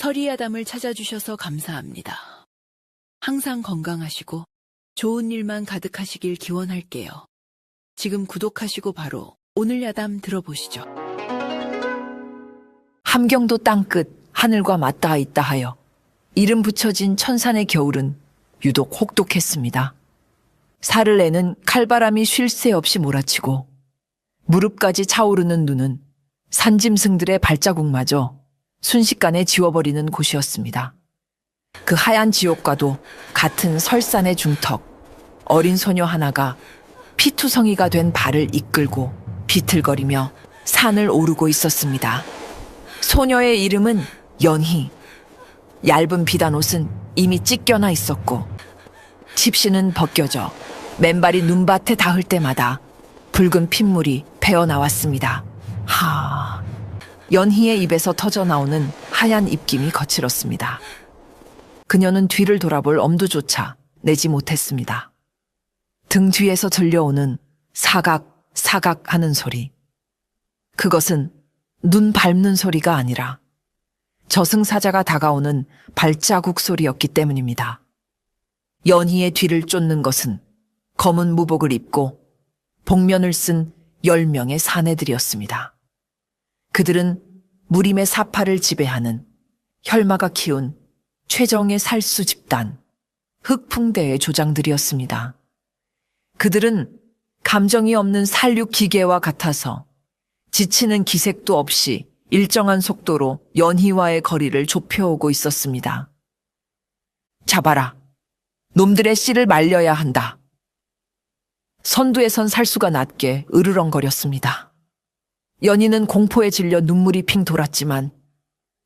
터리아담을 찾아주셔서 감사합니다. 항상 건강하시고 좋은 일만 가득하시길 기원할게요. 지금 구독하시고 바로 오늘 야담 들어보시죠. 함경도 땅끝 하늘과 맞닿아 있다 하여 이름 붙여진 천산의 겨울은 유독 혹독했습니다. 살을 내는 칼바람이 쉴 새 없이 몰아치고 무릎까지 차오르는 눈은 산짐승들의 발자국마저 순식간에 지워버리는 곳이었습니다. 그 하얀 지옥과도 같은 설산의 중턱, 어린 소녀 하나가 피투성이가 된 발을 이끌고 비틀거리며 산을 오르고 있었습니다. 소녀의 이름은 연희. 얇은 비단옷은 이미 찢겨나 있었고 집신은 벗겨져 맨발이 눈밭에 닿을 때마다 붉은 핏물이 배어나왔습니다. 연희의 입에서 터져나오는 하얀 입김이 거칠었습니다. 그녀는 뒤를 돌아볼 엄두조차 내지 못했습니다. 등 뒤에서 들려오는 사각, 사각 하는 소리. 그것은 눈 밟는 소리가 아니라 저승사자가 다가오는 발자국 소리였기 때문입니다. 연희의 뒤를 쫓는 것은 검은 무복을 입고 복면을 쓴 10명의 사내들이었습니다. 그들은 무림의 사파를 지배하는 혈마가 키운 최정의 살수 집단, 흑풍대의 조장들이었습니다. 그들은 감정이 없는 살육 기계와 같아서 지치는 기색도 없이 일정한 속도로 연희와의 거리를 좁혀오고 있었습니다. 잡아라. 놈들의 씨를 말려야 한다. 선두에 선 살수가 낮게 으르렁거렸습니다. 연희는 공포에 질려 눈물이 핑 돌았지만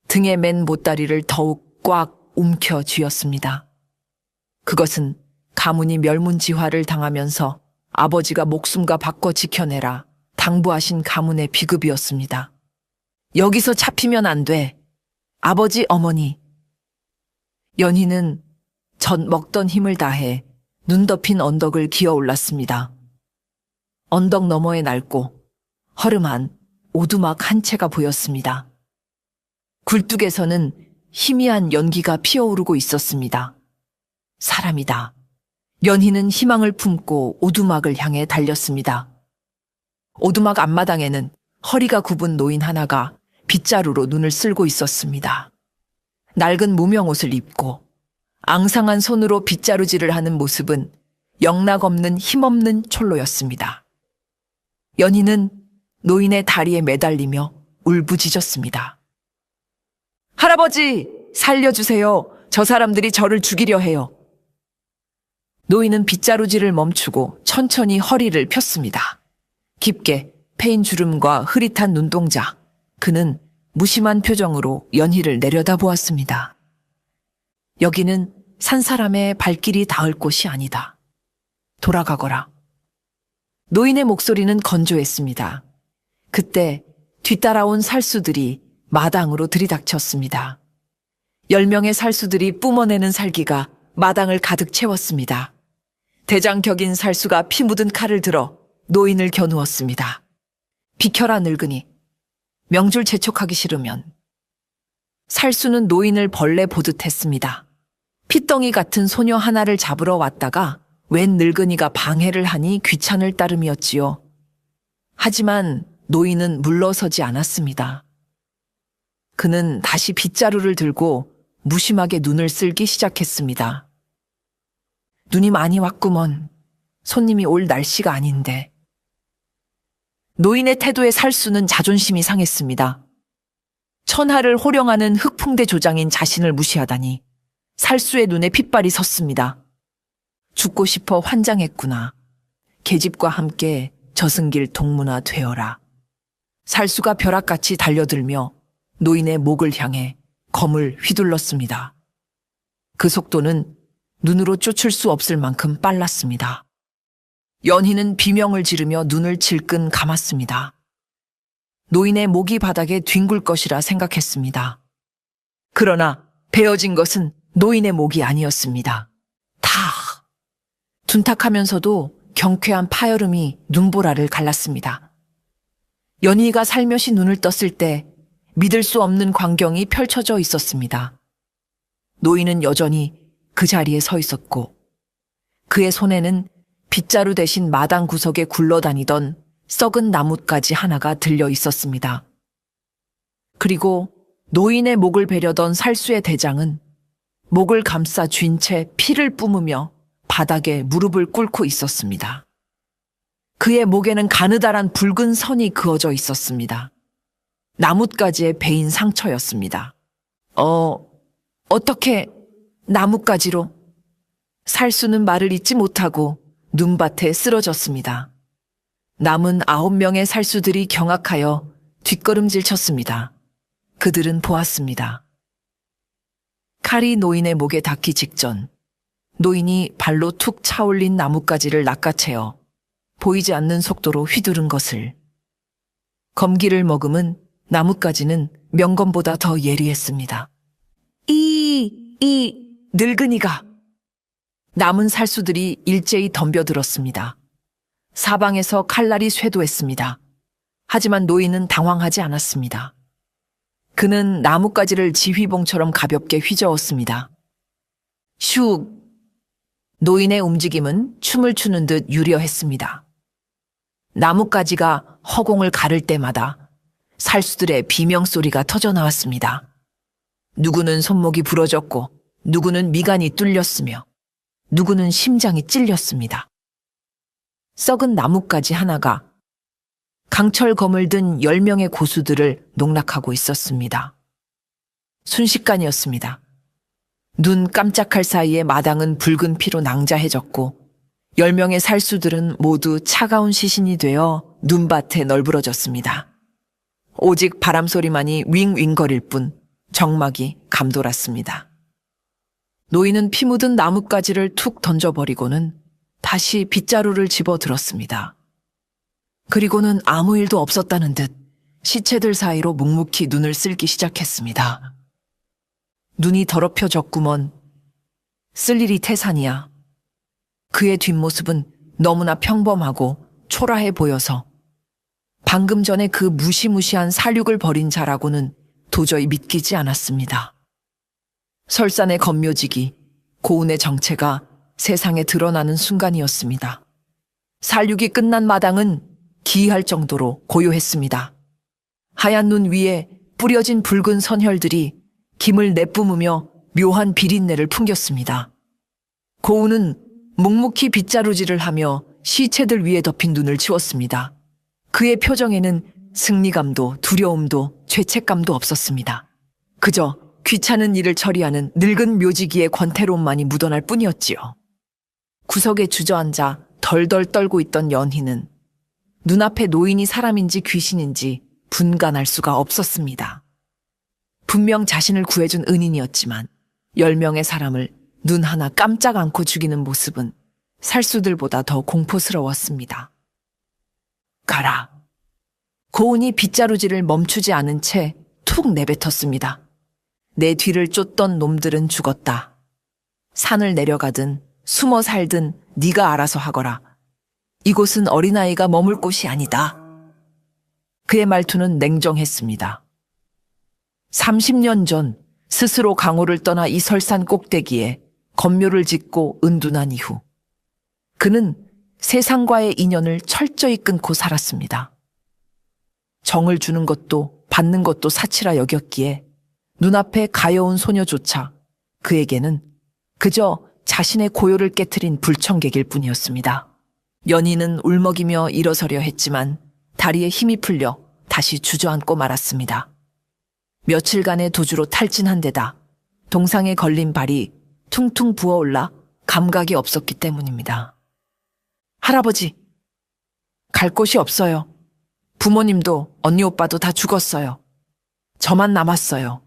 등에 맨 보따리를 더욱 꽉 움켜 쥐었습니다. 그것은 가문이 멸문지화를 당하면서 아버지가 목숨과 바꿔 지켜내라 당부하신 가문의 비급이었습니다. 여기서 잡히면 안 돼. 아버지, 어머니. 연희는 전 먹던 힘을 다해 눈 덮인 언덕을 기어 올랐습니다. 언덕 너머에 낡고 허름한 오두막 한 채가 보였습니다. 굴뚝에서는 희미한 연기가 피어오르고 있었습니다. 사람이다. 연희는 희망을 품고 오두막을 향해 달렸습니다. 오두막 앞마당에는 허리가 굽은 노인 하나가 빗자루로 눈을 쓸고 있었습니다. 낡은 무명옷을 입고 앙상한 손으로 빗자루질을 하는 모습은 영락없는 힘없는 촐로였습니다. 연희는 노인의 다리에 매달리며 울부짖었습니다. 할아버지, 살려주세요. 저 사람들이 저를 죽이려 해요. 노인은 빗자루질을 멈추고 천천히 허리를 폈습니다. 깊게 패인 주름과 흐릿한 눈동자. 그는 무심한 표정으로 연희를 내려다보았습니다. 여기는 산 사람의 발길이 닿을 곳이 아니다. 돌아가거라. 노인의 목소리는 건조했습니다. 그때 뒤따라온 살수들이 마당으로 들이닥쳤습니다. 10명의 살수들이 뿜어내는 살기가 마당을 가득 채웠습니다. 대장격인 살수가 피 묻은 칼을 들어 노인을 겨누었습니다. 비켜라 늙은이. 명줄 재촉하기 싫으면. 살수는 노인을 벌레 보듯 했습니다. 핏덩이 같은 소녀 하나를 잡으러 왔다가 웬 늙은이가 방해를 하니 귀찮을 따름이었지요. 하지만 노인은 물러서지 않았습니다. 그는 다시 빗자루를 들고 무심하게 눈을 쓸기 시작했습니다. 눈이 많이 왔구먼. 손님이 올 날씨가 아닌데. 노인의 태도에 살수는 자존심이 상했습니다. 천하를 호령하는 흑풍대 조장인 자신을 무시하다니 살수의 눈에 핏발이 섰습니다. 죽고 싶어 환장했구나. 계집과 함께 저승길 동무나 되어라. 살수가 벼락같이 달려들며 노인의 목을 향해 검을 휘둘렀습니다. 그 속도는 눈으로 쫓을 수 없을 만큼 빨랐습니다. 연희는 비명을 지르며 눈을 질끈 감았습니다. 노인의 목이 바닥에 뒹굴 것이라 생각했습니다. 그러나 베어진 것은 노인의 목이 아니었습니다. 둔탁하면서도 경쾌한 파여름이 눈보라를 갈랐습니다. 연희가 살며시 눈을 떴을 때 믿을 수 없는 광경이 펼쳐져 있었습니다. 노인은 여전히 그 자리에 서 있었고 그의 손에는 빗자루 대신 마당 구석에 굴러다니던 썩은 나뭇가지 하나가 들려 있었습니다. 그리고 노인의 목을 베려던 살수의 대장은 목을 감싸 쥔 채 피를 뿜으며 바닥에 무릎을 꿇고 있었습니다. 그의 목에는 가느다란 붉은 선이 그어져 있었습니다. 나뭇가지에 베인 상처였습니다. 어떻게 나뭇가지로? 살수는 말을 잇지 못하고 눈밭에 쓰러졌습니다. 남은 9명의 살수들이 경악하여 뒷걸음질 쳤습니다. 그들은 보았습니다. 칼이 노인의 목에 닿기 직전 노인이 발로 툭 차올린 나뭇가지를 낚아채어 보이지 않는 속도로 휘두른 것을. 검기를 머금은 나뭇가지는 명검보다 더 예리했습니다. 이 늙은이가. 남은 살수들이 일제히 덤벼들었습니다. 사방에서 칼날이 쇄도했습니다. 하지만 노인은 당황하지 않았습니다. 그는 나뭇가지를 지휘봉처럼 가볍게 휘저었습니다. 슉! 노인의 움직임은 춤을 추는 듯 유려했습니다. 나뭇가지가 허공을 가를 때마다 살수들의 비명소리가 터져나왔습니다. 누구는 손목이 부러졌고 누구는 미간이 뚫렸으며 누구는 심장이 찔렸습니다. 썩은 나뭇가지 하나가 강철검을 든 10명의 고수들을 농락하고 있었습니다. 순식간이었습니다. 눈 깜짝할 사이에 마당은 붉은 피로 낭자해졌고 10명의 살수들은 모두 차가운 시신이 되어 눈밭에 널브러졌습니다. 오직 바람소리만이 윙윙거릴 뿐 정막이 감돌았습니다. 노인은 피 묻은 나뭇가지를 툭 던져버리고는 다시 빗자루를 집어들었습니다. 그리고는 아무 일도 없었다는 듯 시체들 사이로 묵묵히 눈을 쓸기 시작했습니다. 눈이 더럽혀졌구먼. 쓸 일이 태산이야. 그의 뒷모습은 너무나 평범하고 초라해 보여서 방금 전에 그 무시무시한 살육을 벌인 자라고는 도저히 믿기지 않았습니다. 설산의 검묘지기, 고운의 정체가 세상에 드러나는 순간이었습니다. 살육이 끝난 마당은 기이할 정도로 고요했습니다. 하얀 눈 위에 뿌려진 붉은 선혈들이 김을 내뿜으며 묘한 비린내를 풍겼습니다. 고운은 묵묵히 빗자루질을 하며 시체들 위에 덮인 눈을 치웠습니다. 그의 표정에는 승리감도 두려움도 죄책감도 없었습니다. 그저 귀찮은 일을 처리하는 늙은 묘지기의 권태로움만이 묻어날 뿐이었지요. 구석에 주저앉아 덜덜 떨고 있던 연희는 눈앞에 노인이 사람인지 귀신인지 분간할 수가 없었습니다. 분명 자신을 구해준 은인이었지만 10명의 사람을 눈 하나 깜짝 않고 죽이는 모습은 살수들보다 더 공포스러웠습니다. 가라. 고운이 빗자루질을 멈추지 않은 채 툭 내뱉었습니다. 내 뒤를 쫓던 놈들은 죽었다. 산을 내려가든 숨어 살든 네가 알아서 하거라. 이곳은 어린아이가 머물 곳이 아니다. 그의 말투는 냉정했습니다. 30년 전 스스로 강호를 떠나 이 설산 꼭대기에 건묘를 짓고 은둔한 이후 그는 세상과의 인연을 철저히 끊고 살았습니다. 정을 주는 것도 받는 것도 사치라 여겼기에 눈앞에 가여운 소녀조차 그에게는 그저 자신의 고요를 깨트린 불청객일 뿐이었습니다. 연희는 울먹이며 일어서려 했지만 다리에 힘이 풀려 다시 주저앉고 말았습니다. 며칠간의 도주로 탈진한 데다 동상에 걸린 발이 퉁퉁 부어올라 감각이 없었기 때문입니다. 할아버지, 갈 곳이 없어요. 부모님도 언니 오빠도 다 죽었어요. 저만 남았어요.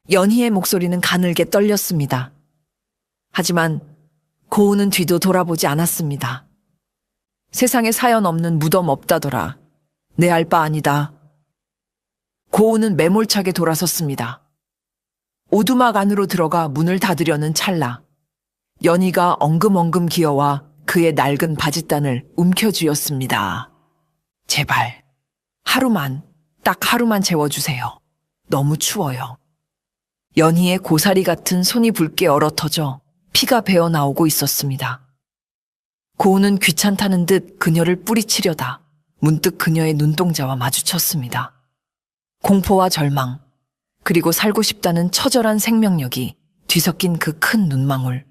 연희의 목소리는 가늘게 떨렸습니다. 하지만 고운은 뒤도 돌아보지 않았습니다. 세상에 사연 없는 무덤 없다더라. 내 알 바 아니다. 고운은 매몰차게 돌아섰습니다. 오두막 안으로 들어가 문을 닫으려는 찰나 연희가 엉금엉금 기어와 그의 낡은 바짓단을 움켜쥐었습니다. 제발 하루만, 딱 하루만 재워주세요. 너무 추워요. 연희의 고사리 같은 손이 붉게 얼어터져 피가 배어 나오고 있었습니다. 고은은 귀찮다는 듯 그녀를 뿌리치려다 문득 그녀의 눈동자와 마주쳤습니다. 공포와 절망, 그리고 살고 싶다는 처절한 생명력이 뒤섞인 그 큰 눈망울.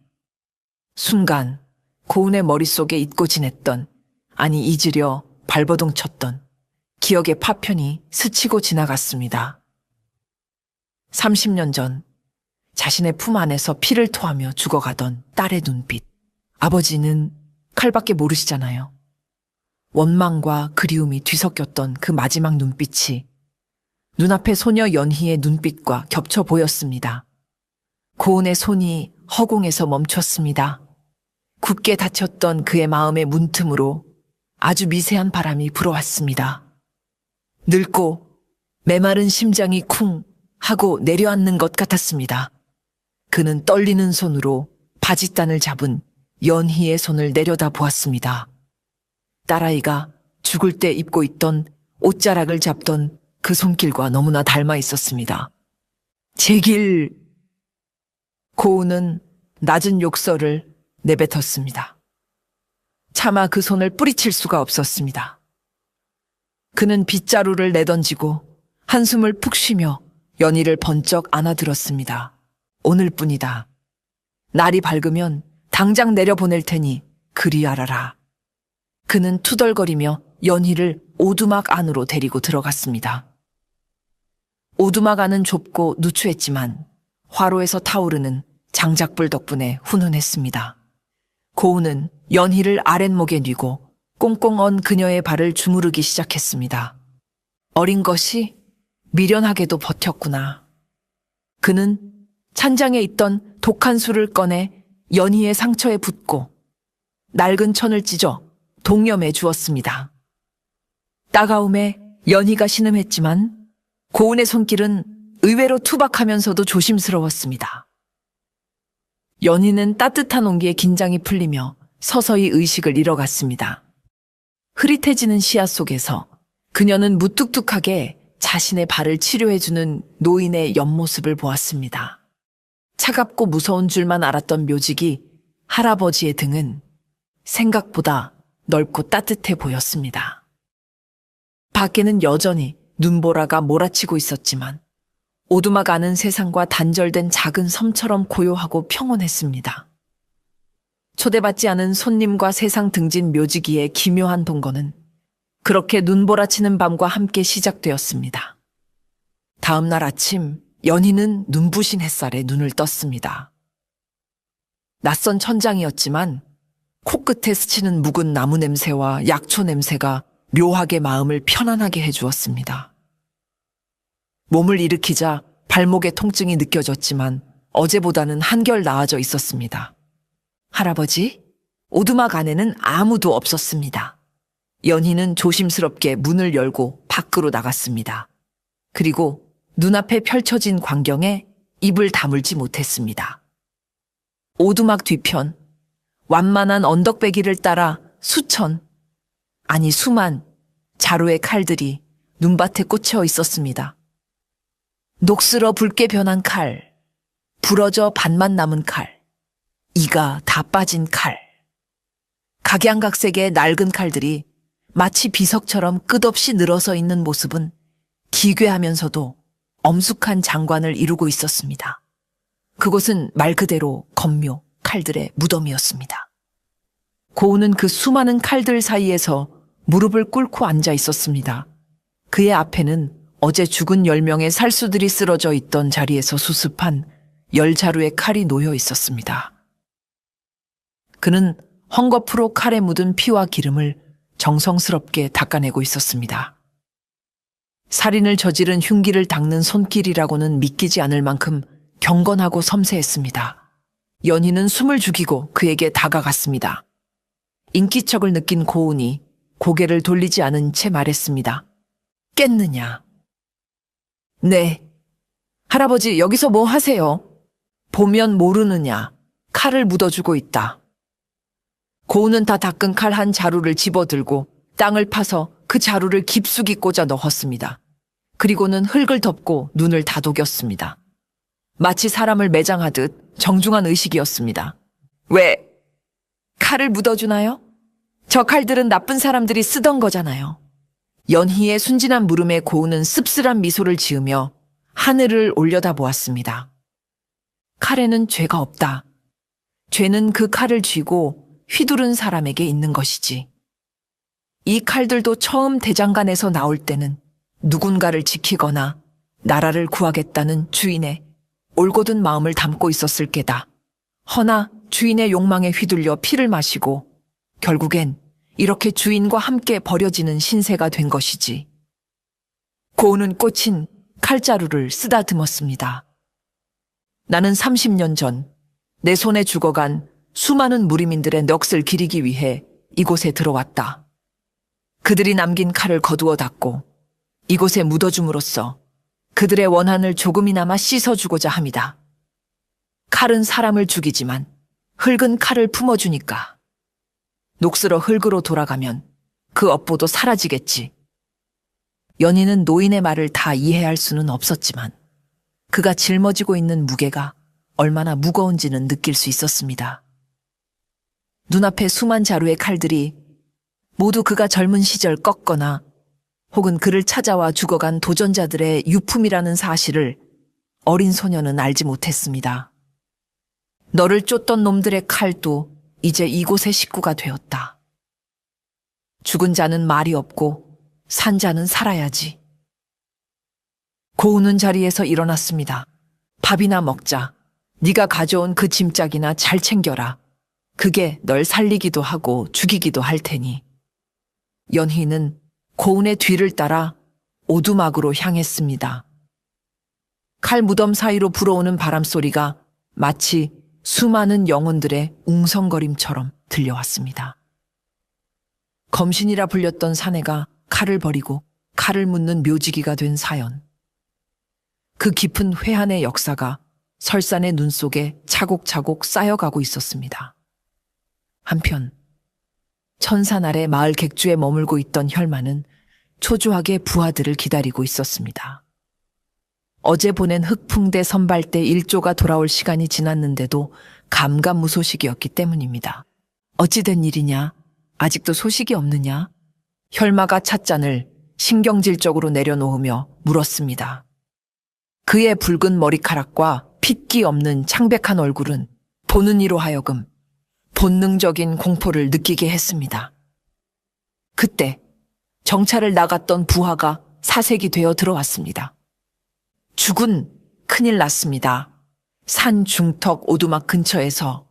순간 고은의 머릿속에 잊고 지냈던, 아니 잊으려 발버둥 쳤던 기억의 파편이 스치고 지나갔습니다. 30년 전 자신의 품 안에서 피를 토하며 죽어가던 딸의 눈빛. 아버지는 칼밖에 모르시잖아요. 원망과 그리움이 뒤섞였던 그 마지막 눈빛이 눈앞의 소녀 연희의 눈빛과 겹쳐 보였습니다. 고은의 손이 허공에서 멈췄습니다. 굳게 닫혔던 그의 마음의 문틈으로 아주 미세한 바람이 불어왔습니다. 늙고 메마른 심장이 쿵 하고 내려앉는 것 같았습니다. 그는 떨리는 손으로 바짓단을 잡은 연희의 손을 내려다 보았습니다. 딸아이가 죽을 때 입고 있던 옷자락을 잡던 그 손길과 너무나 닮아 있었습니다. 제길! 고은은 낮은 욕설을 내뱉었습니다. 차마 그 손을 뿌리칠 수가 없었습니다. 그는 빗자루를 내던지고 한숨을 푹 쉬며 연희를 번쩍 안아들었습니다. 오늘뿐이다. 날이 밝으면 당장 내려보낼 테니 그리 알아라. 그는 투덜거리며 연희를 오두막 안으로 데리고 들어갔습니다. 오두막 안은 좁고 누추했지만 화로에서 타오르는 장작불 덕분에 훈훈했습니다. 고은은 연희를 아랫목에 뉘고 꽁꽁 언 그녀의 발을 주무르기 시작했습니다. 어린 것이 미련하게도 버텼구나. 그는 찬장에 있던 독한 술을 꺼내 연희의 상처에 붓고 낡은 천을 찢어 동염해 주었습니다. 따가움에 연희가 신음했지만 고은의 손길은 의외로 투박하면서도 조심스러웠습니다. 연희는 따뜻한 온기에 긴장이 풀리며 서서히 의식을 잃어갔습니다. 흐릿해지는 시야 속에서 그녀는 무뚝뚝하게 자신의 발을 치료해주는 노인의 옆모습을 보았습니다. 차갑고 무서운 줄만 알았던 묘직이 할아버지의 등은 생각보다 넓고 따뜻해 보였습니다. 밖에는 여전히 눈보라가 몰아치고 있었지만 오두막 안은 세상과 단절된 작은 섬처럼 고요하고 평온했습니다. 초대받지 않은 손님과 세상 등진 묘지기의 기묘한 동거는 그렇게 눈보라치는 밤과 함께 시작되었습니다. 다음 날 아침 연희는 눈부신 햇살에 눈을 떴습니다. 낯선 천장이었지만 코끝에 스치는 묵은 나무 냄새와 약초 냄새가 묘하게 마음을 편안하게 해주었습니다. 몸을 일으키자 발목의 통증이 느껴졌지만 어제보다는 한결 나아져 있었습니다. 할아버지, 오두막 안에는 아무도 없었습니다. 연희는 조심스럽게 문을 열고 밖으로 나갔습니다. 그리고 눈앞에 펼쳐진 광경에 입을 다물지 못했습니다. 오두막 뒤편, 완만한 언덕배기를 따라 수만 자루의 칼들이 눈밭에 꽂혀 있었습니다. 녹슬어 붉게 변한 칼, 부러져 반만 남은 칼, 이가 다 빠진 칼. 각양각색의 낡은 칼들이 마치 비석처럼 끝없이 늘어서 있는 모습은 기괴하면서도 엄숙한 장관을 이루고 있었습니다. 그곳은 말 그대로 검묘, 칼들의 무덤이었습니다. 고은은 그 수많은 칼들 사이에서 무릎을 꿇고 앉아 있었습니다. 그의 앞에는 어제 죽은 10명의 살수들이 쓰러져 있던 자리에서 수습한 10자루의 칼이 놓여 있었습니다. 그는 헝겊으로 칼에 묻은 피와 기름을 정성스럽게 닦아내고 있었습니다. 살인을 저지른 흉기를 닦는 손길이라고는 믿기지 않을 만큼 경건하고 섬세했습니다. 연희는 숨을 죽이고 그에게 다가갔습니다. 인기척을 느낀 고은이 고개를 돌리지 않은 채 말했습니다. 깼느냐? 네. 할아버지, 여기서 뭐 하세요? 보면 모르느냐? 칼을 묻어주고 있다. 고은은 다 닦은 칼 한 자루를 집어들고 땅을 파서 그 자루를 깊숙이 꽂아 넣었습니다. 그리고는 흙을 덮고 눈을 다독였습니다. 마치 사람을 매장하듯 정중한 의식이었습니다. 왜? 칼을 묻어주나요? 저 칼들은 나쁜 사람들이 쓰던 거잖아요. 연희의 순진한 물음에 고우는 씁쓸한 미소를 지으며 하늘을 올려다보았습니다. 칼에는 죄가 없다. 죄는 그 칼을 쥐고 휘두른 사람에게 있는 것이지. 이 칼들도 처음 대장간에서 나올 때는 누군가를 지키거나 나라를 구하겠다는 주인의 올곧은 마음을 담고 있었을 게다. 허나 주인의 욕망에 휘둘려 피를 마시고 결국엔 이렇게 주인과 함께 버려지는 신세가 된 것이지. 고우는 꽂힌 칼자루를 쓰다듬었습니다. 나는 30년 전 내 손에 죽어간 수많은 무리민들의 넋을 기리기 위해 이곳에 들어왔다. 그들이 남긴 칼을 거두어 닦고 이곳에 묻어줌으로써 그들의 원한을 조금이나마 씻어주고자 합니다. 칼은 사람을 죽이지만 흙은 칼을 품어주니까. 녹슬어 흙으로 돌아가면 그 업보도 사라지겠지. 연희는 노인의 말을 다 이해할 수는 없었지만 그가 짊어지고 있는 무게가 얼마나 무거운지는 느낄 수 있었습니다. 눈앞에 수만 자루의 칼들이 모두 그가 젊은 시절 꺾거나 혹은 그를 찾아와 죽어간 도전자들의 유품이라는 사실을 어린 소녀는 알지 못했습니다. 너를 쫓던 놈들의 칼도 이제 이곳의 식구가 되었다. 죽은 자는 말이 없고 산 자는 살아야지. 고우는 자리에서 일어났습니다. 밥이나 먹자. 네가 가져온 그 짐짝이나 잘 챙겨라. 그게 널 살리기도 하고 죽이기도 할 테니. 연희는 고운의 뒤를 따라 오두막으로 향했습니다. 칼 무덤 사이로 불어오는 바람소리가 마치 수많은 영혼들의 웅성거림처럼 들려왔습니다. 검신이라 불렸던 사내가 칼을 버리고 칼을 묻는 묘지기가 된 사연. 그 깊은 회한의 역사가 설산의 눈 속에 차곡차곡 쌓여가고 있었습니다. 한편 천산 아래 마을 객주에 머물고 있던 혈마는 초조하게 부하들을 기다리고 있었습니다. 어제 보낸 흑풍대 선발대 1조가 돌아올 시간이 지났는데도 감감무소식이었기 때문입니다. 어찌된 일이냐? 아직도 소식이 없느냐? 혈마가 찻잔을 신경질적으로 내려놓으며 물었습니다. 그의 붉은 머리카락과 핏기 없는 창백한 얼굴은 보는 이로 하여금 본능적인 공포를 느끼게 했습니다. 그때 정찰을 나갔던 부하가 사색이 되어 들어왔습니다. 죽은 큰일 났습니다. 산 중턱 오두막 근처에서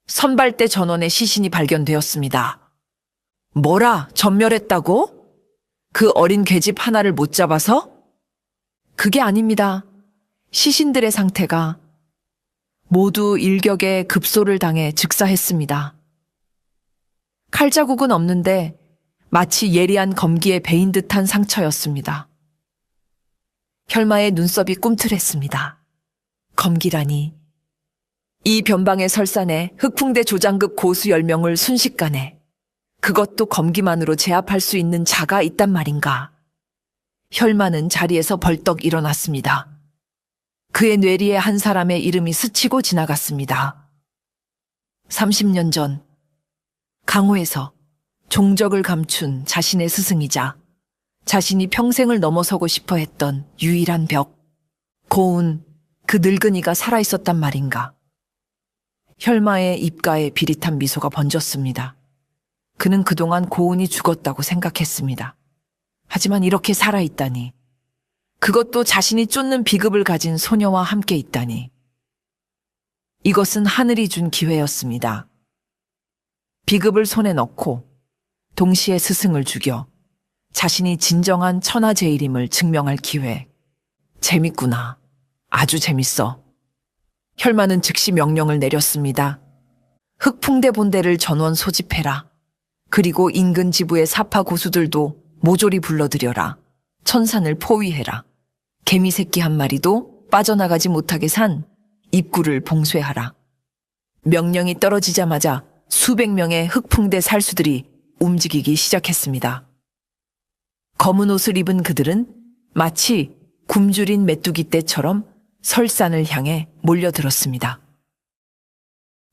선발대 전원의 시신이 발견되었습니다. 뭐라, 전멸했다고? 그 어린 계집 하나를 못 잡아서? 그게 아닙니다. 시신들의 상태가 모두 일격에 급소를 당해 즉사했습니다. 칼자국은 없는데 마치 예리한 검기에 베인 듯한 상처였습니다. 혈마의 눈썹이 꿈틀했습니다. 검기라니. 이 변방의 설산에 흑풍대 조장급 고수 10명을 순식간에, 그것도 검기만으로 제압할 수 있는 자가 있단 말인가. 혈마는 자리에서 벌떡 일어났습니다. 그의 뇌리에 한 사람의 이름이 스치고 지나갔습니다. 30년 전 강호에서 종적을 감춘 자신의 스승이자 자신이 평생을 넘어서고 싶어 했던 유일한 벽, 고운 그 늙은이가 살아있었단 말인가. 혈마의 입가에 비릿한 미소가 번졌습니다. 그는 그동안 고운이 죽었다고 생각했습니다. 하지만 이렇게 살아있다니. 그것도 자신이 쫓는 비급을 가진 소녀와 함께 있다니. 이것은 하늘이 준 기회였습니다. 비급을 손에 넣고 동시에 스승을 죽여 자신이 진정한 천하제일임을 증명할 기회. 재밌구나. 아주 재밌어. 혈마는 즉시 명령을 내렸습니다. 흑풍대 본대를 전원 소집해라. 그리고 인근 지부의 사파 고수들도 모조리 불러들여라. 천산을 포위해라. 개미 새끼 한 마리도 빠져나가지 못하게 산 입구를 봉쇄하라. 명령이 떨어지자마자 수백 명의 흑풍대 살수들이 움직이기 시작했습니다. 검은 옷을 입은 그들은 마치 굶주린 메뚜기 떼처럼 설산을 향해 몰려들었습니다.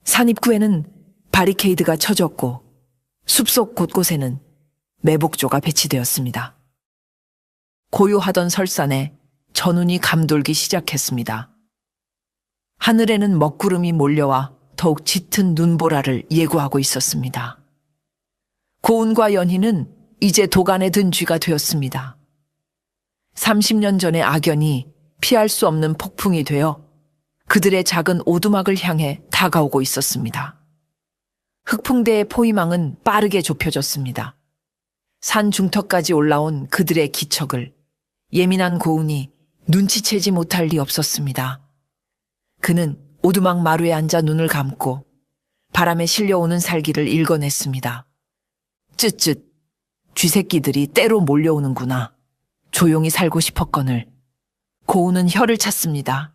산 입구에는 바리케이드가 쳐졌고 숲속 곳곳에는 매복조가 배치되었습니다. 고요하던 설산에 전운이 감돌기 시작했습니다. 하늘에는 먹구름이 몰려와 더욱 짙은 눈보라를 예고하고 있었습니다. 고운과 연희는 이제 도간에 든 쥐가 되었습니다. 30년 전의 악연이 피할 수 없는 폭풍이 되어 그들의 작은 오두막을 향해 다가오고 있었습니다. 흑풍대의 포위망은 빠르게 좁혀졌습니다. 산 중턱까지 올라온 그들의 기척을 예민한 고운이 눈치채지 못할 리 없었습니다. 그는 오두막 마루에 앉아 눈을 감고 바람에 실려오는 살기를 읽어냈습니다. 쯧쯧, 쥐새끼들이 때로 몰려오는구나. 조용히 살고 싶었거늘. 고운은 혀를 찼습니다.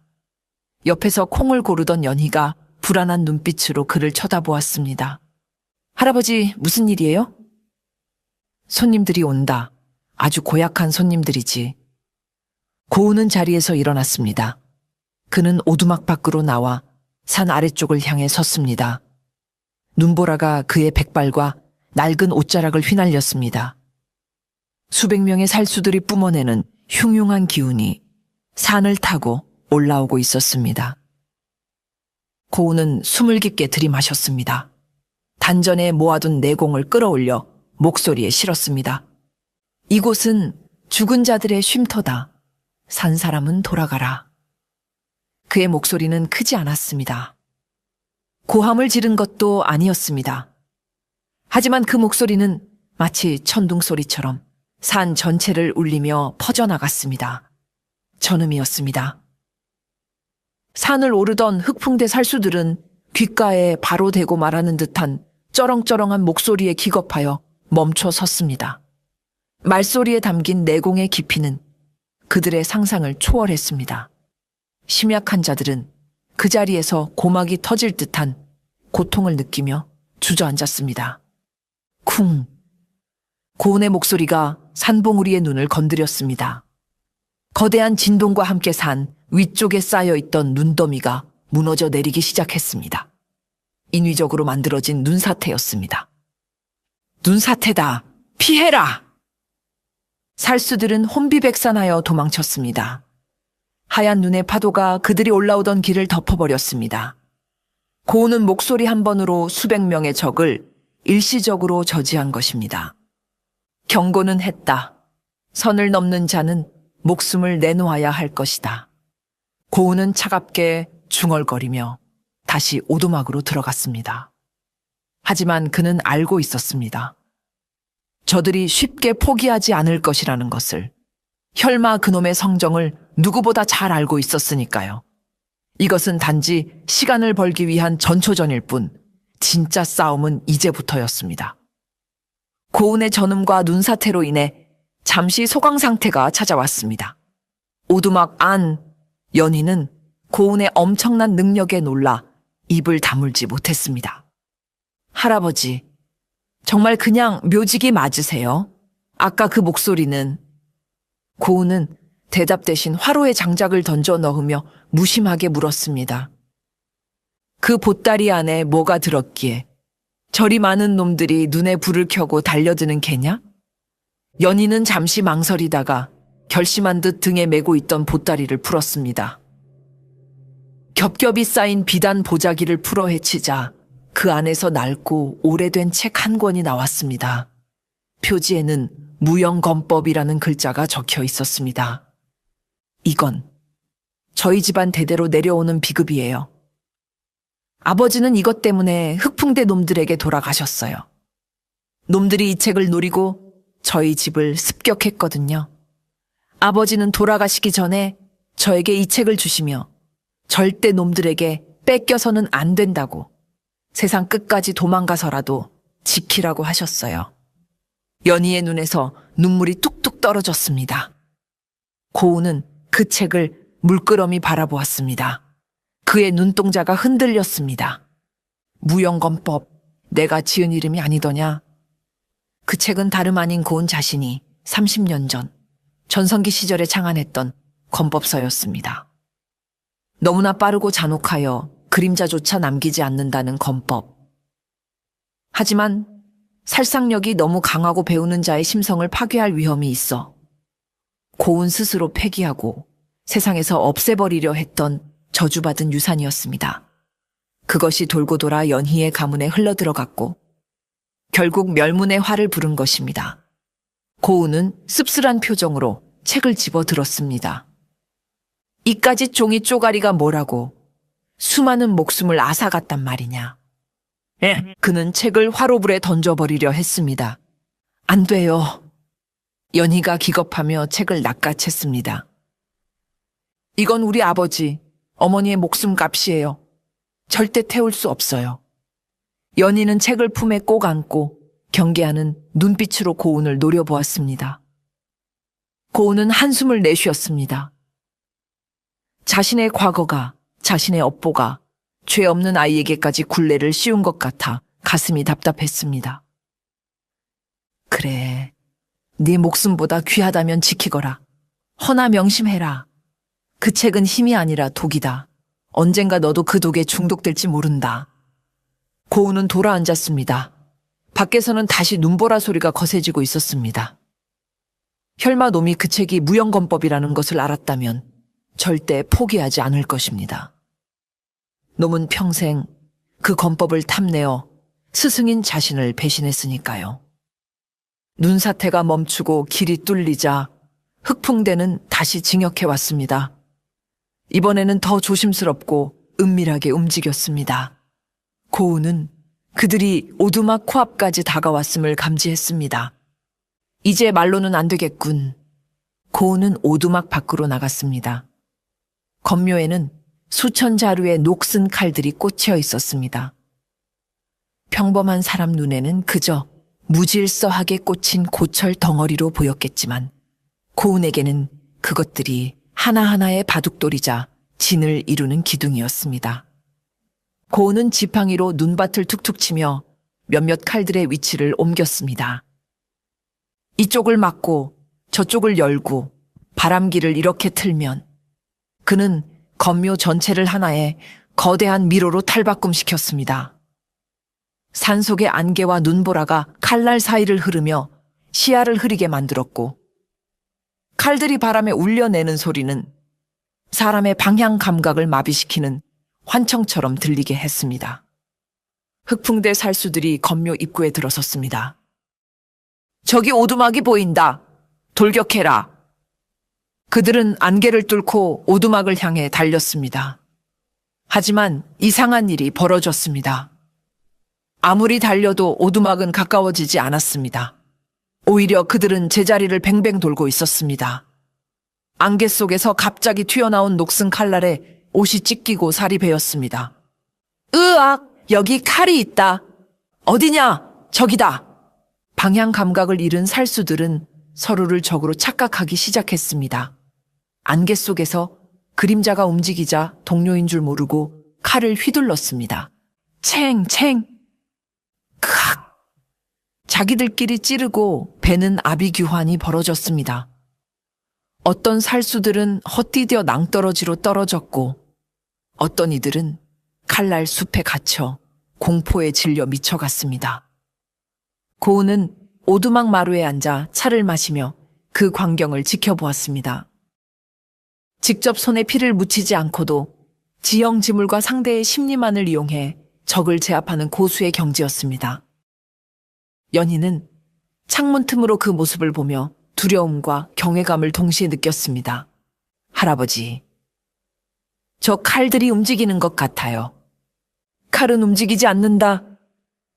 옆에서 콩을 고르던 연희가 불안한 눈빛으로 그를 쳐다보았습니다. 할아버지, 무슨 일이에요? 손님들이 온다. 아주 고약한 손님들이지. 고운은 자리에서 일어났습니다. 그는 오두막 밖으로 나와 산 아래쪽을 향해 섰습니다. 눈보라가 그의 백발과 낡은 옷자락을 휘날렸습니다. 수백 명의 살수들이 뿜어내는 흉흉한 기운이 산을 타고 올라오고 있었습니다. 고운은 숨을 깊게 들이마셨습니다. 단전에 모아둔 내공을 끌어올려 목소리에 실었습니다. 이곳은 죽은 자들의 쉼터다. 산 사람은 돌아가라. 그의 목소리는 크지 않았습니다. 고함을 지른 것도 아니었습니다. 하지만 그 목소리는 마치 천둥소리처럼 산 전체를 울리며 퍼져나갔습니다. 전음이었습니다. 산을 오르던 흑풍대 살수들은 귓가에 바로 대고 말하는 듯한 쩌렁쩌렁한 목소리에 기겁하여 멈춰 섰습니다. 말소리에 담긴 내공의 깊이는 그들의 상상을 초월했습니다. 심약한 자들은 그 자리에서 고막이 터질 듯한 고통을 느끼며 주저앉았습니다. 쿵! 고운의 목소리가 산봉우리의 눈을 건드렸습니다. 거대한 진동과 함께 산 위쪽에 쌓여있던 눈더미가 무너져 내리기 시작했습니다. 인위적으로 만들어진 눈사태였습니다. 눈사태다! 피해라! 살수들은 혼비백산하여 도망쳤습니다. 하얀 눈의 파도가 그들이 올라오던 길을 덮어버렸습니다. 고운은 목소리 한 번으로 수백 명의 적을 일시적으로 저지한 것입니다. 경고는 했다. 선을 넘는 자는 목숨을 내놓아야 할 것이다. 고운은 차갑게 중얼거리며 다시 오두막으로 들어갔습니다. 하지만 그는 알고 있었습니다. 저들이 쉽게 포기하지 않을 것이라는 것을. 혈마 그놈의 성정을 누구보다 잘 알고 있었으니까요. 이것은 단지 시간을 벌기 위한 전초전일 뿐 진짜 싸움은 이제부터였습니다. 고운의 전음과 눈사태로 인해 잠시 소강 상태가 찾아왔습니다. 오두막 안 연희는 고운의 엄청난 능력에 놀라 입을 다물지 못했습니다. 할아버지, 정말 그냥 묘직이 맞으세요? 아까 그 목소리는. 고운은 대답 대신 화로에 장작을 던져 넣으며 무심하게 물었습니다. 그 보따리 안에 뭐가 들었기에 저리 많은 놈들이 눈에 불을 켜고 달려드는 개냐? 연희는 잠시 망설이다가 결심한 듯 등에 메고 있던 보따리를 풀었습니다. 겹겹이 쌓인 비단 보자기를 풀어 헤치자 그 안에서 낡고 오래된 책 한 권이 나왔습니다. 표지에는 무형검법이라는 글자가 적혀 있었습니다. 이건 저희 집안 대대로 내려오는 비급이에요. 아버지는 이것 때문에 흑풍대 놈들에게 돌아가셨어요. 놈들이 이 책을 노리고 저희 집을 습격했거든요. 아버지는 돌아가시기 전에 저에게 이 책을 주시며 절대 놈들에게 뺏겨서는 안 된다고 세상 끝까지 도망가서라도 지키라고 하셨어요. 연희의 눈에서 눈물이 뚝뚝 떨어졌습니다. 고운은 그 책을 물끄러미 바라보았습니다. 그의 눈동자가 흔들렸습니다. 무형검법, 내가 지은 이름이 아니더냐? 그 책은 다름 아닌 고운 자신이 30년 전 전성기 시절에 창안했던 권법서였습니다. 너무나 빠르고 잔혹하여 그림자조차 남기지 않는다는 권법. 하지만 살상력이 너무 강하고 배우는 자의 심성을 파괴할 위험이 있어 고운 스스로 폐기하고 세상에서 없애버리려 했던 저주받은 유산이었습니다. 그것이 돌고 돌아 연희의 가문에 흘러들어갔고 결국 멸문의 화를 부른 것입니다. 고운은 씁쓸한 표정으로 책을 집어들었습니다. 이까지 종이 쪼가리가 뭐라고 수많은 목숨을 앗아갔단 말이냐. 그는 책을 화로불에 던져버리려 했습니다. 안 돼요. 연희가 기겁하며 책을 낚아챘습니다. 이건 우리 아버지, 어머니의 목숨값이에요. 절대 태울 수 없어요. 연희는 책을 품에 꼭 안고 경계하는 눈빛으로 고운을 노려보았습니다. 고운은 한숨을 내쉬었습니다. 자신의 과거가, 자신의 업보가 죄 없는 아이에게까지 굴레를 씌운 것 같아 가슴이 답답했습니다. 그래, 네 목숨보다 귀하다면 지키거라. 허나 명심해라. 그 책은 힘이 아니라 독이다. 언젠가 너도 그 독에 중독될지 모른다. 고운은 돌아앉았습니다. 밖에서는 다시 눈보라 소리가 거세지고 있었습니다. 혈마놈이 그 책이 무형권법이라는 것을 알았다면 절대 포기하지 않을 것입니다. 놈은 평생 그 권법을 탐내어 스승인 자신을 배신했으니까요. 눈사태가 멈추고 길이 뚫리자 흑풍대는 다시 진격해 왔습니다. 이번에는 더 조심스럽고 은밀하게 움직였습니다. 고운은 그들이 오두막 코앞까지 다가왔음을 감지했습니다. 이제 말로는 안 되겠군. 고운은 오두막 밖으로 나갔습니다. 검묘에는 수천 자루의 녹슨 칼들이 꽂혀 있었습니다. 평범한 사람 눈에는 그저 무질서하게 꽂힌 고철 덩어리로 보였겠지만 고운에게는 그것들이 하나하나의 바둑돌이자 진을 이루는 기둥이었습니다. 고운은 지팡이로 눈밭을 툭툭 치며 몇몇 칼들의 위치를 옮겼습니다. 이쪽을 막고 저쪽을 열고 바람길을 이렇게 틀면 그는 검묘 전체를 하나의 거대한 미로로 탈바꿈시켰습니다. 산속의 안개와 눈보라가 칼날 사이를 흐르며 시야를 흐리게 만들었고 칼들이 바람에 울려내는 소리는 사람의 방향 감각을 마비시키는 환청처럼 들리게 했습니다. 흑풍대 살수들이 검묘 입구에 들어섰습니다. 저기 오두막이 보인다. 돌격해라. 그들은 안개를 뚫고 오두막을 향해 달렸습니다. 하지만 이상한 일이 벌어졌습니다. 아무리 달려도 오두막은 가까워지지 않았습니다. 오히려 그들은 제자리를 뱅뱅 돌고 있었습니다. 안개 속에서 갑자기 튀어나온 녹슨 칼날에 옷이 찢기고 살이 베었습니다. 으악! 여기 칼이 있다. 어디냐? 저기다. 방향 감각을 잃은 살수들은 서로를 적으로 착각하기 시작했습니다. 안개 속에서 그림자가 움직이자 동료인 줄 모르고 칼을 휘둘렀습니다. 챙챙! 크악! 자기들끼리 찌르고 배는 아비규환이 벌어졌습니다. 어떤 살수들은 헛디뎌 낭떠러지로 떨어졌고 어떤 이들은 칼날 숲에 갇혀 공포에 질려 미쳐갔습니다. 고운은 오두막 마루에 앉아 차를 마시며 그 광경을 지켜보았습니다. 직접 손에 피를 묻히지 않고도 지형지물과 상대의 심리만을 이용해 적을 제압하는 고수의 경지였습니다. 연희는 창문 틈으로 그 모습을 보며 두려움과 경외감을 동시에 느꼈습니다. 할아버지, 저 칼들이 움직이는 것 같아요. 칼은 움직이지 않는다.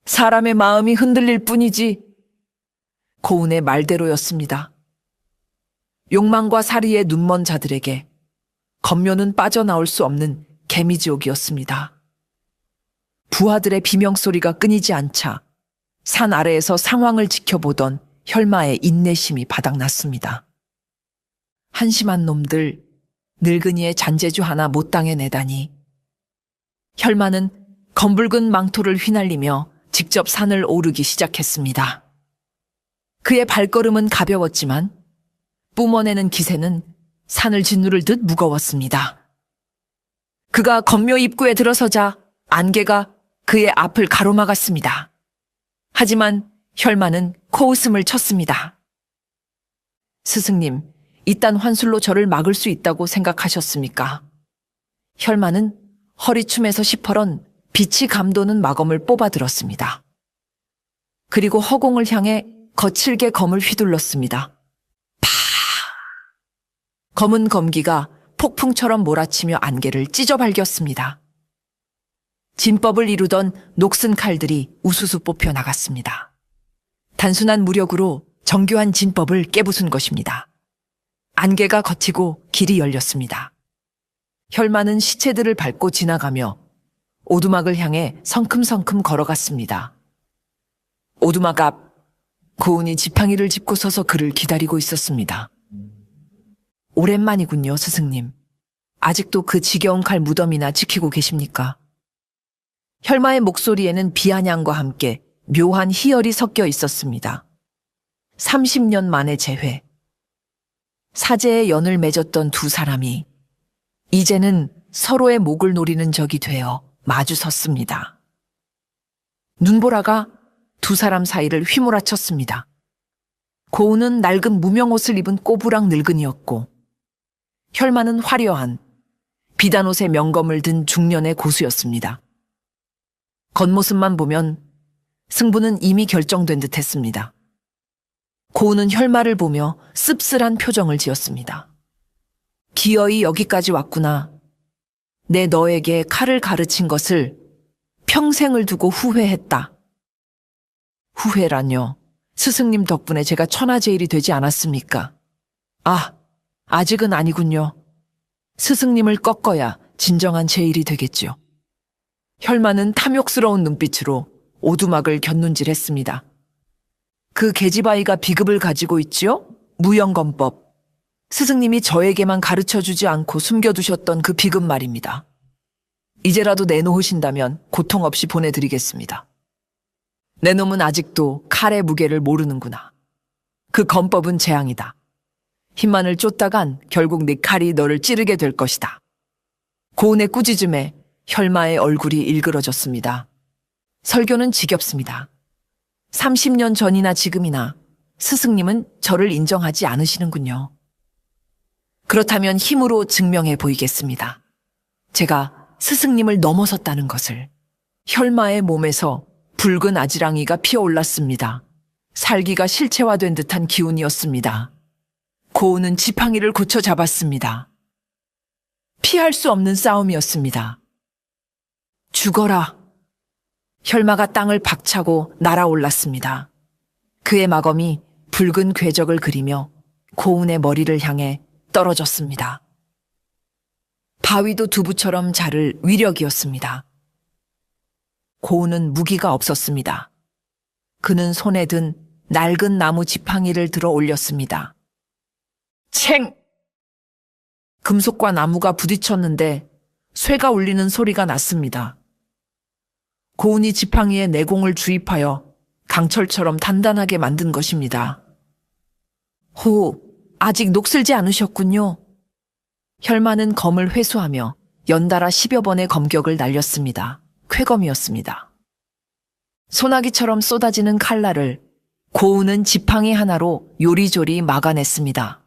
사람의 마음이 흔들릴 뿐이지. 고운의 말대로였습니다. 욕망과 사리에 눈먼 자들에게 검묘는 빠져나올 수 없는 개미지옥이었습니다. 부하들의 비명소리가 끊이지 않자 산 아래에서 상황을 지켜보던 혈마의 인내심이 바닥났습니다. 한심한 놈들, 늙은이의 잔재주 하나 못 당해내다니. 혈마는 검붉은 망토를 휘날리며 직접 산을 오르기 시작했습니다. 그의 발걸음은 가벼웠지만 뿜어내는 기세는 산을 짓누를 듯 무거웠습니다. 그가 건묘 입구에 들어서자 안개가 그의 앞을 가로막았습니다. 하지만 혈마는 코웃음을 쳤습니다. 스승님, 이딴 환술로 저를 막을 수 있다고 생각하셨습니까? 혈마는 허리춤에서 시퍼런 빛이 감도는 마검을 뽑아들었습니다. 그리고 허공을 향해 거칠게 검을 휘둘렀습니다. 파! 검은 검기가 폭풍처럼 몰아치며 안개를 찢어발겼습니다. 진법을 이루던 녹슨 칼들이 우수수 뽑혀 나갔습니다. 단순한 무력으로 정교한 진법을 깨부순 것입니다. 안개가 걷히고 길이 열렸습니다. 혈마는 시체들을 밟고 지나가며 오두막을 향해 성큼성큼 걸어갔습니다. 오두막 앞, 고은이 지팡이를 짚고 서서 그를 기다리고 있었습니다. 오랜만이군요, 스승님. 아직도 그 지겨운 칼 무덤이나 지키고 계십니까? 혈마의 목소리에는 비아냥과 함께 묘한 희열이 섞여 있었습니다. 30년 만의 재회. 사제의 연을 맺었던 두 사람이 이제는 서로의 목을 노리는 적이 되어 마주 섰습니다. 눈보라가 두 사람 사이를 휘몰아쳤습니다. 고은은 낡은 무명옷을 입은 꼬부랑 늙은이였고 혈마는 화려한 비단옷에 명검을 든 중년의 고수였습니다. 겉모습만 보면 승부는 이미 결정된 듯 했습니다. 고은은 혈마를 보며 씁쓸한 표정을 지었습니다. 기어이 여기까지 왔구나. 내 너에게 칼을 가르친 것을 평생을 두고 후회했다. 후회라뇨. 스승님 덕분에 제가 천하제일이 되지 않았습니까? 아, 아직은 아니군요. 스승님을 꺾어야 진정한 제일이 되겠죠. 혈마는 탐욕스러운 눈빛으로 오두막을 곁눈질했습니다. 그 계집아이가 비급을 가지고 있지요? 무영검법. 스승님이 저에게만 가르쳐주지 않고 숨겨두셨던 그 비급 말입니다. 이제라도 내놓으신다면 고통 없이 보내드리겠습니다. 내 놈은 아직도 칼의 무게를 모르는구나. 그 검법은 재앙이다. 힘만을 쫓다간 결국 네 칼이 너를 찌르게 될 것이다. 고은의 꾸짖음에 혈마의 얼굴이 일그러졌습니다. 설교는 지겹습니다. 30년 전이나 지금이나 스승님은 저를 인정하지 않으시는군요. 그렇다면 힘으로 증명해 보이겠습니다. 제가 스승님을 넘어섰다는 것을. 혈마의 몸에서 붉은 아지랑이가 피어올랐습니다. 살기가 실체화된 듯한 기운이었습니다. 고은은 지팡이를 고쳐 잡았습니다. 피할 수 없는 싸움이었습니다. 죽어라. 혈마가 땅을 박차고 날아올랐습니다. 그의 마검이 붉은 궤적을 그리며 고은의 머리를 향해 떨어졌습니다. 바위도 두부처럼 자를 위력이었습니다. 고은은 무기가 없었습니다. 그는 손에 든 낡은 나무 지팡이를 들어 올렸습니다. 챙! 금속과 나무가 부딪혔는데 쇠가 울리는 소리가 났습니다. 고은이 지팡이에 내공을 주입하여 강철처럼 단단하게 만든 것입니다. 호, 아직 녹슬지 않으셨군요. 혈마는 검을 회수하며 연달아 10여 번의 검격을 날렸습니다. 쾌검이었습니다. 소나기처럼 쏟아지는 칼날을 고은은 지팡이 하나로 요리조리 막아냈습니다.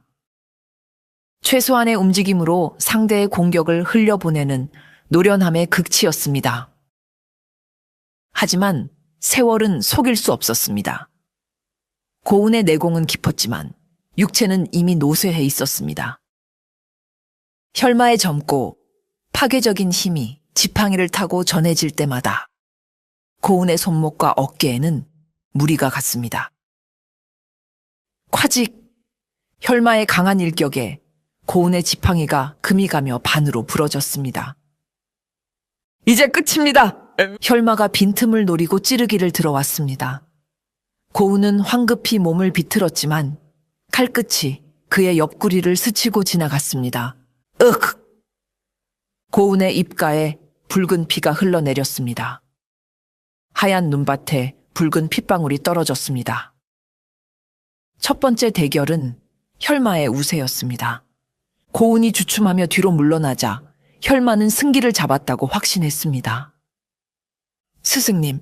최소한의 움직임으로 상대의 공격을 흘려보내는 노련함의 극치였습니다. 하지만 세월은 속일 수 없었습니다. 고은의 내공은 깊었지만 육체는 이미 노쇠해 있었습니다. 혈마의 젊고 파괴적인 힘이 지팡이를 타고 전해질 때마다 고은의 손목과 어깨에는 무리가 갔습니다. 콰직! 혈마의 강한 일격에 고은의 지팡이가 금이 가며 반으로 부러졌습니다. 이제 끝입니다! 혈마가 빈틈을 노리고 찌르기를 들어왔습니다. 고은은 황급히 몸을 비틀었지만 칼끝이 그의 옆구리를 스치고 지나갔습니다. 윽! 고은의 입가에 붉은 피가 흘러내렸습니다. 하얀 눈밭에 붉은 핏방울이 떨어졌습니다. 첫 번째 대결은 혈마의 우세였습니다. 고은이 주춤하며 뒤로 물러나자 혈마는 승기를 잡았다고 확신했습니다. 스승님,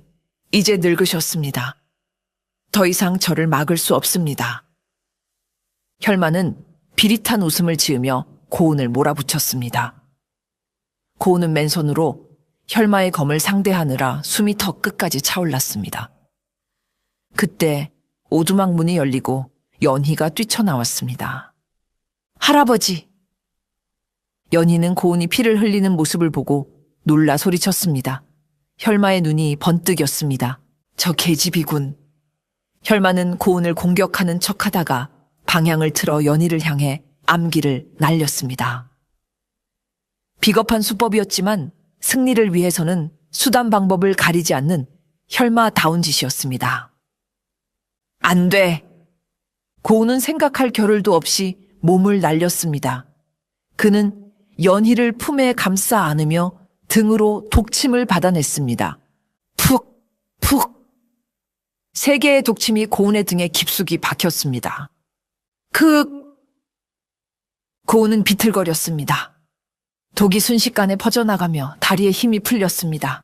이제 늙으셨습니다. 더 이상 저를 막을 수 없습니다. 혈마는 비릿한 웃음을 지으며 고은을 몰아붙였습니다. 고은은 맨손으로 혈마의 검을 상대하느라 숨이 턱 끝까지 차올랐습니다. 그때 오두막 문이 열리고 연희가 뛰쳐나왔습니다. 할아버지! 연희는 고은이 피를 흘리는 모습을 보고 놀라 소리쳤습니다. 혈마의 눈이 번뜩였습니다. 저 계집이군. 혈마는 고은을 공격하는 척하다가 방향을 틀어 연희를 향해 암기를 날렸습니다. 비겁한 수법이었지만 승리를 위해서는 수단 방법을 가리지 않는 혈마다운 짓이었습니다. 안 돼! 고은은 생각할 겨를도 없이 몸을 날렸습니다. 그는 연희를 품에 감싸 안으며 등으로 독침을 받아냈습니다. 푹, 푹. 3개의 독침이 고은의 등에 깊숙이 박혔습니다. 고은은 비틀거렸습니다. 독이 순식간에 퍼져나가며 다리에 힘이 풀렸습니다.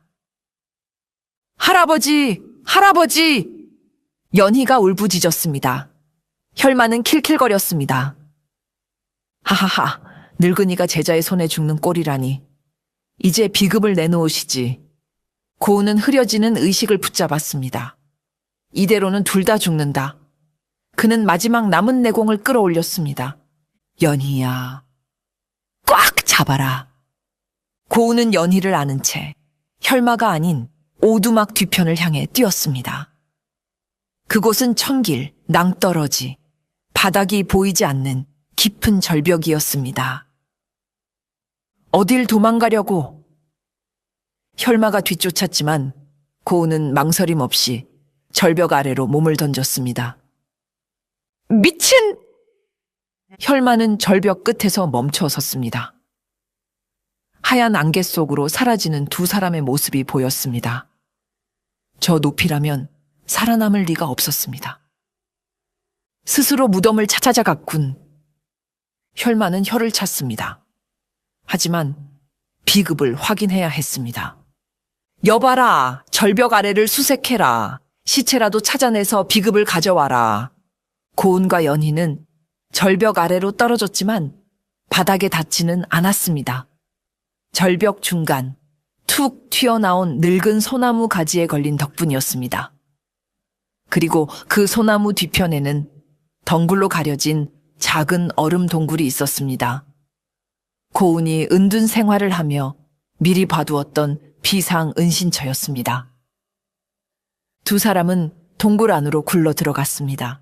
할아버지! 할아버지! 연희가 울부짖었습니다. 혈마는 킬킬거렸습니다. 하하하, 늙은이가 제자의 손에 죽는 꼴이라니. 이제 비급을 내놓으시지. 고은은 흐려지는 의식을 붙잡았습니다. 이대로는 둘 다 죽는다. 그는 마지막 남은 내공을 끌어올렸습니다. 연희야, 꽉 잡아라. 고은은 연희를 아는 채 혈마가 아닌 오두막 뒤편을 향해 뛰었습니다. 그곳은 천길, 낭떠러지, 바닥이 보이지 않는 깊은 절벽이었습니다. 어딜 도망가려고? 혈마가 뒤쫓았지만 고은은 망설임 없이 절벽 아래로 몸을 던졌습니다. 미친! 혈마는 절벽 끝에서 멈춰 섰습니다. 하얀 안개 속으로 사라지는 두 사람의 모습이 보였습니다. 저 높이라면 살아남을 리가 없었습니다. 스스로 무덤을 찾아갔군. 혈마는 혀를 찼습니다. 하지만 비급을 확인해야 했습니다. 여봐라, 절벽 아래를 수색해라. 시체라도 찾아내서 비급을 가져와라. 고은과 연희는 절벽 아래로 떨어졌지만 바닥에 닿지는 않았습니다. 절벽 중간 툭 튀어나온 늙은 소나무 가지에 걸린 덕분이었습니다. 그리고 그 소나무 뒤편에는 덩굴로 가려진 작은 얼음 동굴이 있었습니다. 고은이 은둔 생활을 하며 미리 봐두었던 비상 은신처였습니다. 두 사람은 동굴 안으로 굴러 들어갔습니다.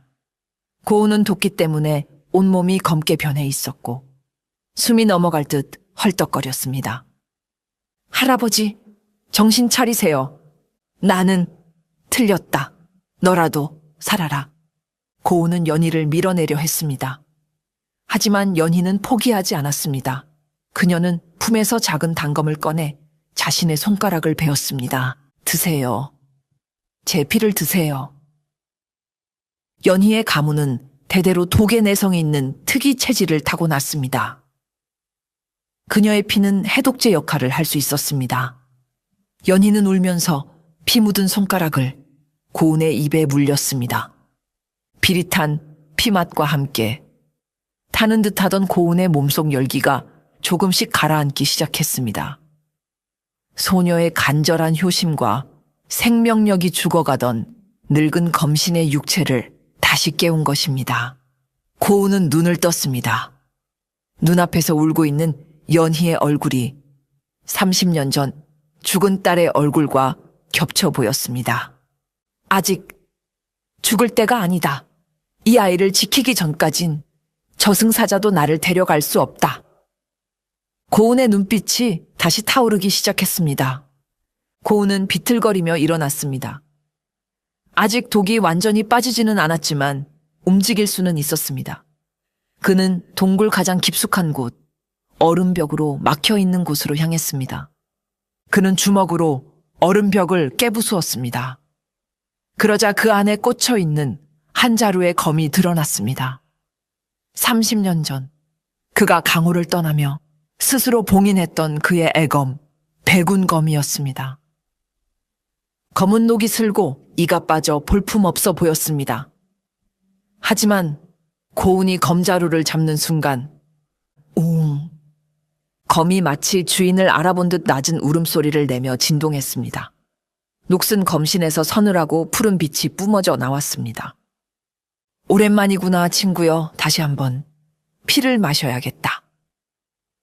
고은은 도끼 때문에 온몸이 검게 변해 있었고 숨이 넘어갈 듯 헐떡거렸습니다. 할아버지, 정신 차리세요. 나는 틀렸다. 너라도 살아라. 고은은 연희를 밀어내려 했습니다. 하지만 연희는 포기하지 않았습니다. 그녀는 품에서 작은 단검을 꺼내 자신의 손가락을 베었습니다. 드세요. 제 피를 드세요. 연희의 가문은 대대로 독의 내성이 있는 특이 체질을 타고났습니다. 그녀의 피는 해독제 역할을 할 수 있었습니다. 연희는 울면서 피 묻은 손가락을 고은의 입에 물렸습니다. 비릿한 피맛과 함께 타는 듯하던 고은의 몸속 열기가 조금씩 가라앉기 시작했습니다. 소녀의 간절한 효심과 생명력이 죽어가던 늙은 검신의 육체를 다시 깨운 것입니다. 고은은 눈을 떴습니다. 눈앞에서 울고 있는 연희의 얼굴이 30년 전 죽은 딸의 얼굴과 겹쳐 보였습니다. 아직 죽을 때가 아니다. 이 아이를 지키기 전까진 저승사자도 나를 데려갈 수 없다. 고은의 눈빛이 다시 타오르기 시작했습니다. 고은은 비틀거리며 일어났습니다. 아직 독이 완전히 빠지지는 않았지만 움직일 수는 있었습니다. 그는 동굴 가장 깊숙한 곳, 얼음벽으로 막혀있는 곳으로 향했습니다. 그는 주먹으로 얼음벽을 깨부수었습니다. 그러자 그 안에 꽂혀있는 한 자루의 검이 드러났습니다. 30년 전 그가 강호를 떠나며 스스로 봉인했던 그의 애검, 백운검이었습니다. 검은 녹이 슬고 이가 빠져 볼품없어 보였습니다. 하지만 고운이 검자루를 잡는 순간 웅, 검이 마치 주인을 알아본 듯 낮은 울음소리를 내며 진동했습니다. 녹슨 검신에서 서늘하고 푸른 빛이 뿜어져 나왔습니다. 오랜만이구나, 친구여. 다시 한번 피를 마셔야겠다.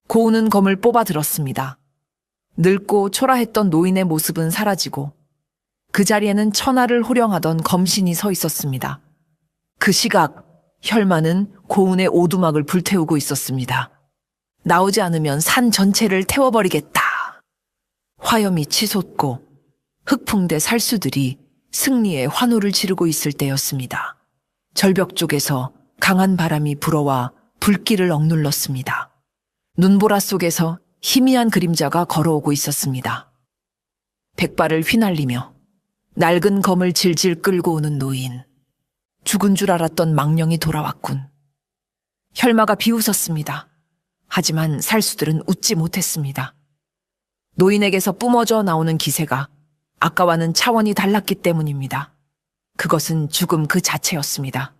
고운은 검을 뽑아 들었습니다. 늙고 초라했던 노인의 모습은 사라지고 그 자리에는 천하를 호령하던 검신이 서 있었습니다. 그 시각 혈마는 고운의 오두막을 불태우고 있었습니다. 나오지 않으면 산 전체를 태워버리겠다. 화염이 치솟고 흑풍대 살수들이 승리의 환호를 지르고 있을 때였습니다. 절벽 쪽에서 강한 바람이 불어와 불길을 억눌렀습니다. 눈보라 속에서 희미한 그림자가 걸어오고 있었습니다. 백발을 휘날리며 낡은 검을 질질 끌고 오는 노인. 죽은 줄 알았던 망령이 돌아왔군. 혈마가 비웃었습니다. 하지만 살수들은 웃지 못했습니다. 노인에게서 뿜어져 나오는 기세가 아까와는 차원이 달랐기 때문입니다. 그것은 죽음 그 자체였습니다.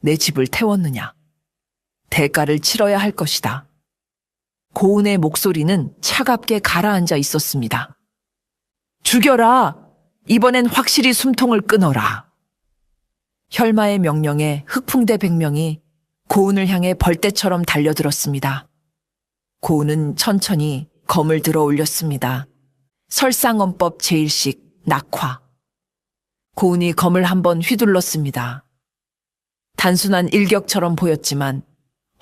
내 집을 태웠느냐? 대가를 치러야 할 것이다. 고운의 목소리는 차갑게 가라앉아 있었습니다. 죽여라! 이번엔 확실히 숨통을 끊어라. 혈마의 명령에 흑풍대 100명이 고운을 향해 벌떼처럼 달려들었습니다. 고운은 천천히 검을 들어 올렸습니다. 설상언법 제1식 낙화. 고운이 검을 한번 휘둘렀습니다. 단순한 일격처럼 보였지만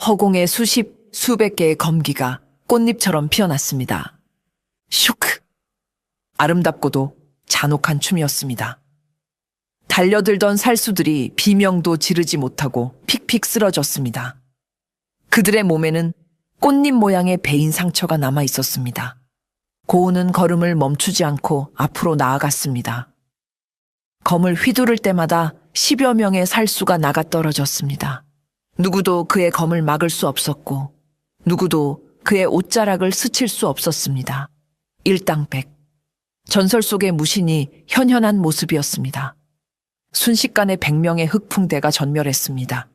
허공에 수백 개의 검기가 꽃잎처럼 피어났습니다. 슈크! 아름답고도 잔혹한 춤이었습니다. 달려들던 살수들이 비명도 지르지 못하고 픽픽 쓰러졌습니다. 그들의 몸에는 꽃잎 모양의 베인 상처가 남아 있었습니다. 고운은 걸음을 멈추지 않고 앞으로 나아갔습니다. 검을 휘두를 때마다 10여 명의 살수가 나가 떨어졌습니다. 누구도 그의 검을 막을 수 없었고 누구도 그의 옷자락을 스칠 수 없었습니다. 일당백. 전설 속의 무신이 현현한 모습이었습니다. 순식간에 100명의 흑풍대가 전멸했습니다.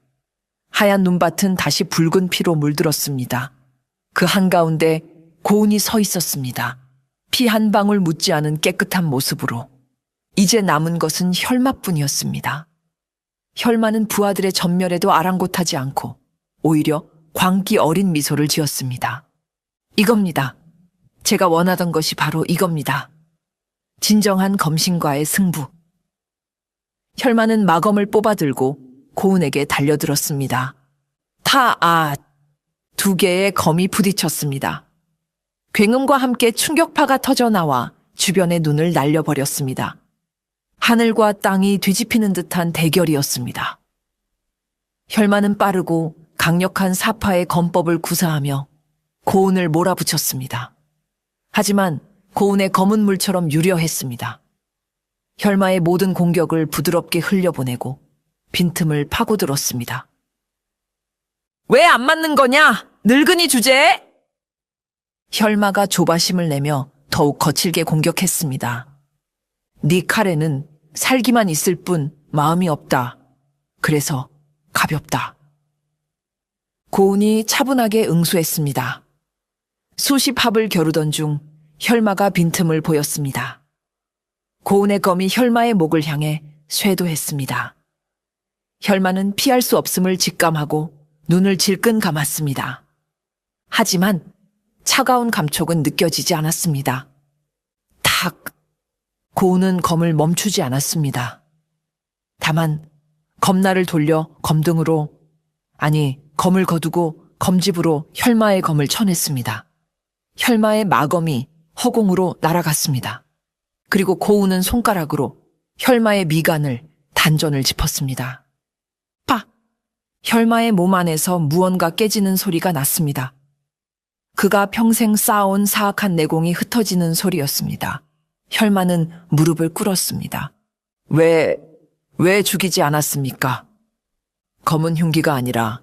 하얀 눈밭은 다시 붉은 피로 물들었습니다. 그 한가운데 고운이 서 있었습니다. 피 한 방울 묻지 않은 깨끗한 모습으로. 이제 남은 것은 혈마뿐이었습니다. 혈마는 부하들의 전멸에도 아랑곳하지 않고 오히려 광기 어린 미소를 지었습니다. 이겁니다. 제가 원하던 것이 바로 이겁니다. 진정한 검신과의 승부. 혈마는 마검을 뽑아들고 고운에게 달려들었습니다. 두 개의 검이 부딪혔습니다. 굉음과 함께 충격파가 터져나와 주변의 눈을 날려버렸습니다. 하늘과 땅이 뒤집히는 듯한 대결이었습니다. 혈마는 빠르고 강력한 사파의 검법을 구사하며 고운을 몰아붙였습니다. 하지만 고운의 검은 물처럼 유려했습니다. 혈마의 모든 공격을 부드럽게 흘려보내고 빈틈을 파고들었습니다. 왜 안 맞는 거냐? 늙은이 주제에! 혈마가 조바심을 내며 더욱 거칠게 공격했습니다. 네 칼에는 살기만 있을 뿐 마음이 없다. 그래서 가볍다. 고운이 차분하게 응수했습니다. 수십 합을 겨루던 중 혈마가 빈틈을 보였습니다. 고운의 검이 혈마의 목을 향해 쇄도했습니다. 혈마는 피할 수 없음을 직감하고 눈을 질끈 감았습니다. 하지만 차가운 감촉은 느껴지지 않았습니다. 탁! 고운은 검을 멈추지 않았습니다. 다만 검날을 돌려 검등으로, 아니 검을 거두고 검집으로 혈마의 검을 쳐냈습니다. 혈마의 마검이 허공으로 날아갔습니다. 그리고 고운은 손가락으로 혈마의 미간을 단전을 짚었습니다. 파! 혈마의 몸 안에서 무언가 깨지는 소리가 났습니다. 그가 평생 쌓아온 사악한 내공이 흩어지는 소리였습니다. 혈마는 무릎을 꿇었습니다. 왜 죽이지 않았습니까? 검은 흉기가 아니라